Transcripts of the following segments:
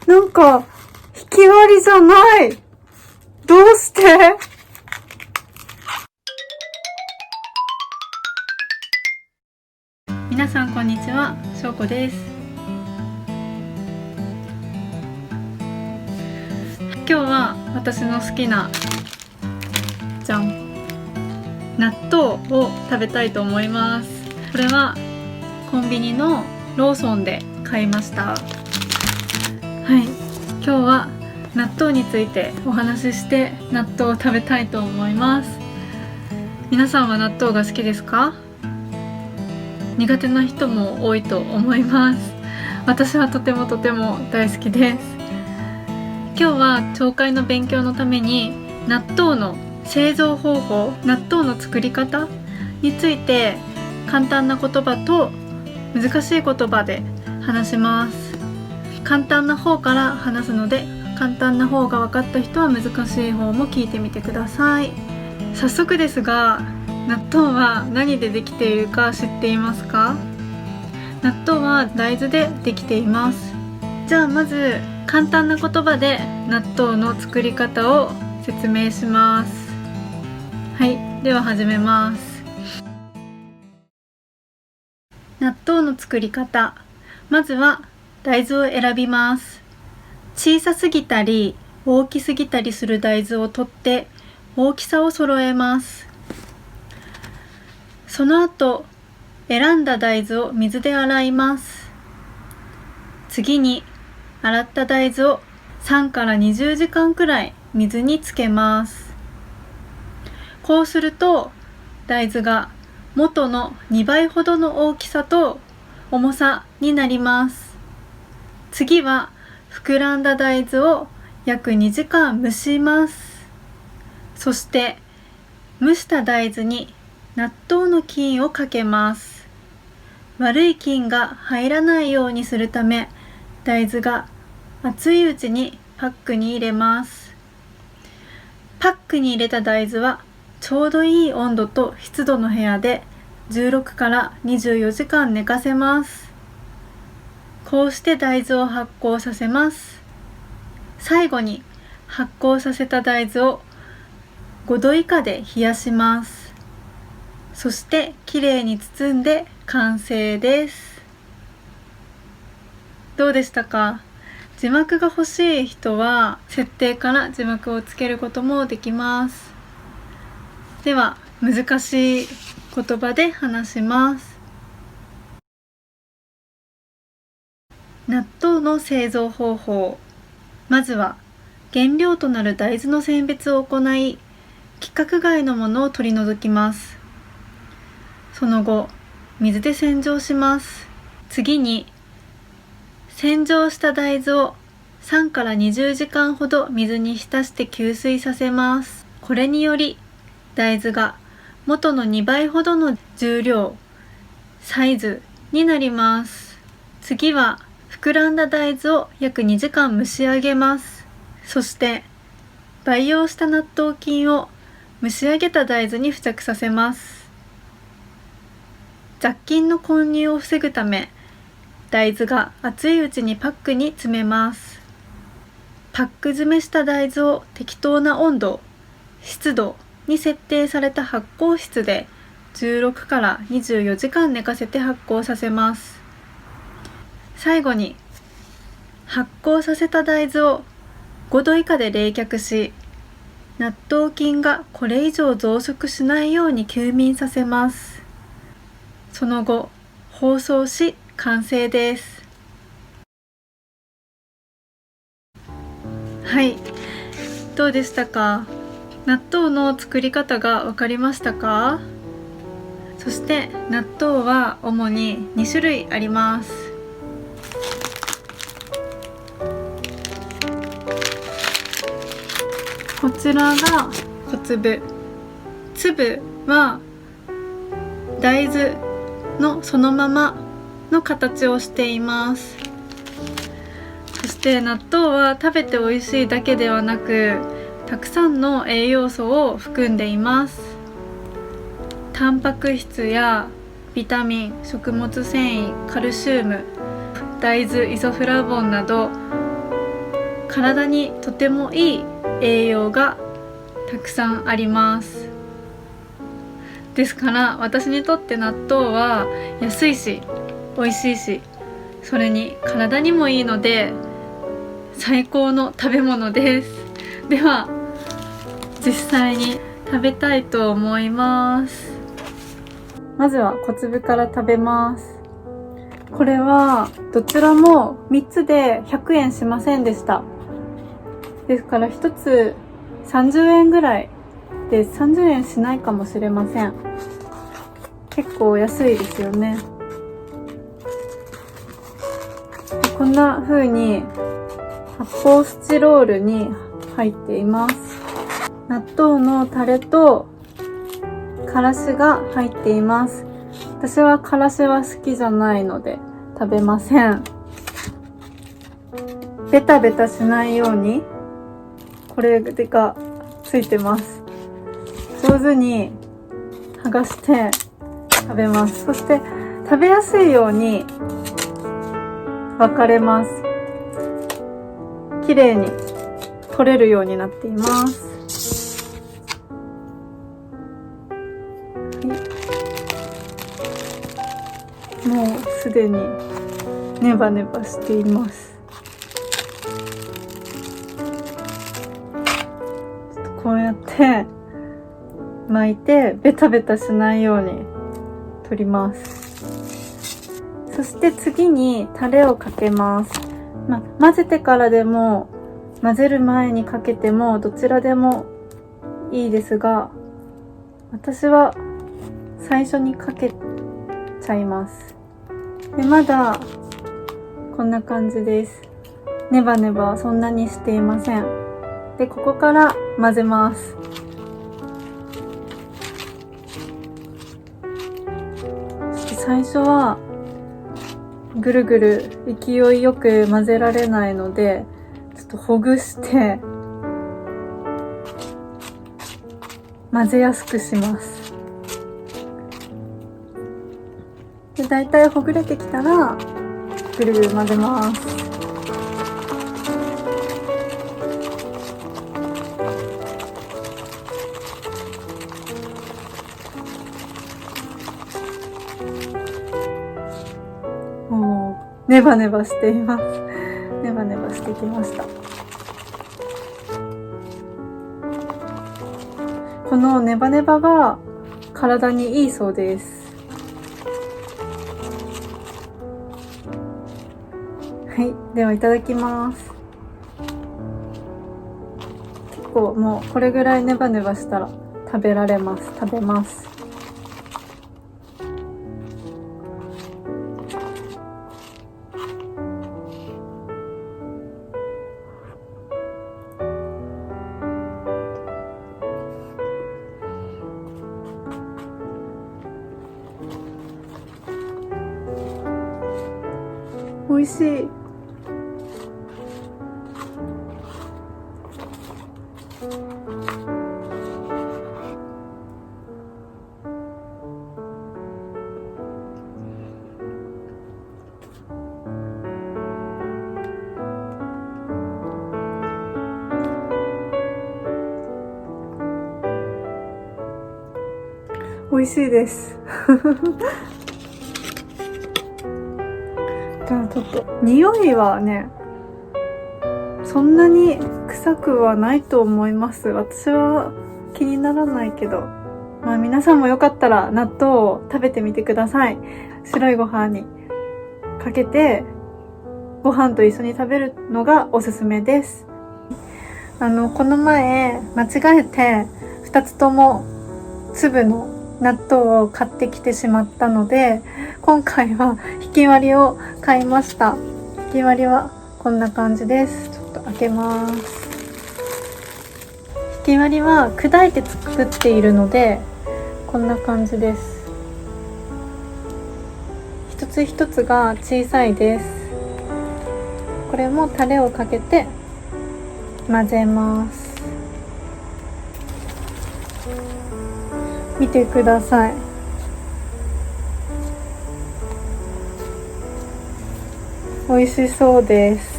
なんか、引き割りじゃない。どうして？皆さんこんにちは、しょうこです。今日は私の好きなじゃん、納豆を食べたいと思います。これはコンビニのローソンで買いました。はい、今日は納豆についてお話しして納豆を食べたいと思います。皆さんは納豆が好きですか？苦手な人も多いと思います。私はとても大好きです。今日は町会の勉強のために納豆の製造方法、納豆の作り方について簡単な言葉と難しい言葉で話します。簡単な方から話すので、簡単な方が分かった人は難しい方も聞いてみてください。早速ですが、納豆は何でできているか知っていますか？納豆は大豆でできています。じゃあまず簡単な言葉で納豆の作り方を説明します。はい、では始めます。納豆の作り方。まずは大豆を選びます。小さすぎたり大きすぎたりする大豆を取って大きさを揃えます。その後、選んだ大豆を水で洗います。次に洗った大豆を3から20時間くらい水につけます。こうすると大豆が元の2倍ほどの大きさと重さになります。次は膨らんだ大豆を約2時間蒸します。そして蒸した大豆に納豆の菌をかけます。悪い菌が入らないようにするため、大豆が熱いうちにパックに入れます。パックに入れた大豆はちょうどいい温度と湿度の部屋で16から24時間寝かせます。こうして大豆を発酵させます。最後に発酵させた大豆を5度以下で冷やします。そしてきれいに包んで完成です。どうでしたか？字幕が欲しい人は設定から字幕をつけることもできます。では難しい言葉で話します。納豆の製造方法。まずは原料となる大豆の選別を行い、規格外のものを取り除きます。その後、水で洗浄します。次に洗浄した大豆を3から20時間ほど水に浸して吸水させます。これにより大豆が元の2倍ほどの重量、サイズになります。次は膨らんだ大豆を約2時間蒸し上げます。そして培養した納豆菌を蒸し上げた大豆に付着させます。雑菌の混入を防ぐため、大豆が熱いうちにパックに詰めます。パック詰めした大豆を適当な温度、湿度に設定された発酵室で16から24時間寝かせて発酵させます。最後に発酵させた大豆を5度以下で冷却し、納豆菌がこれ以上増殖しないように休眠させます。その後、包装し完成です。はい、どうでしたか？納豆の作り方が分かりましたか？そして納豆は主に2種類あります。こちらが小粒。粒は大豆のそのままの形をしています。そして納豆は食べて美味しいだけではなく、たくさんの栄養素を含んでいます。タンパク質やビタミン、食物繊維、カルシウム、大豆イソフラボンなど体にとてもいい栄養がたくさんあります。ですから私にとって納豆は安いし美味しいし、それに体にもいいので最高の食べ物です。では実際に食べたいと思います。まずは小粒から食べます。これはどちらも3つで100円しませんでした。ですから1つ30円ぐらいで、30円しないかもしれません。結構安いですよね。こんな風に発泡スチロールに入っています。納豆のタレとからしが入っています。私はからしは好きじゃないので食べません。ベタベタしないようにこれがついてます。上手に剥がして食べます。そして食べやすいように分かれます。綺麗に取れるようになっています。もうすでにネバネバしています。こうやって巻いてベタベタしないように取ります。そして次にタレをかけます。混ぜてからでも混ぜる前にかけてもどちらでもいいですが、私は最初にかけちゃいます。でまだこんな感じです。ネバネバそんなにしていません。でここから混ぜます。最初はぐるぐる勢いよく混ぜられないので、ちょっとほぐして混ぜやすくします。でだいたいほぐれてきたらぐるぐる混ぜます。ネバネバしています。ネバネバしてきました。このネバネバが体にいいそうです。はい、ではいただきます。結構もうこれぐらいネバネバしたら食べられます。食べます。美味しい。美味しいです。ちょっと匂いはね、そんなに臭くはないと思います。私は気にならないけど、皆さんもよかったら納豆を食べてみてください。白いご飯にかけてご飯と一緒に食べるのがおすすめです。この前間違えて2つとも粒の納豆を買ってきてしまったので、今回はひき割りを買いました。ひき割りはこんな感じです。ちょっと開けます。ひき割りは砕いて作っているのでこんな感じです。一つ一つが小さいです。これもタレをかけて混ぜます。見てください。美味しそうです。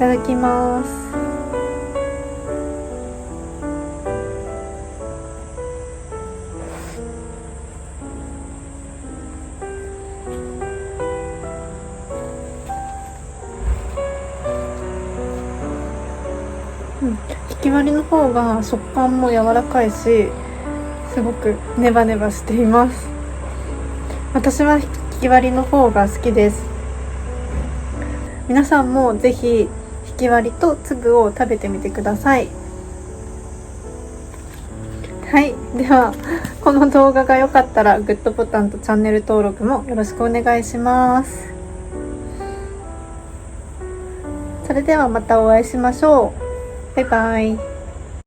ただきます。ひき割りの方が食感も柔らかいし、すごくネバネバしています。私はひき割りの方が好きです。皆さんもぜひひき割りと粒を食べてみてください。はい、ではこの動画が良かったらグッドボタンとチャンネル登録もよろしくお願いします。それではまたお会いしましょう。バイバイ。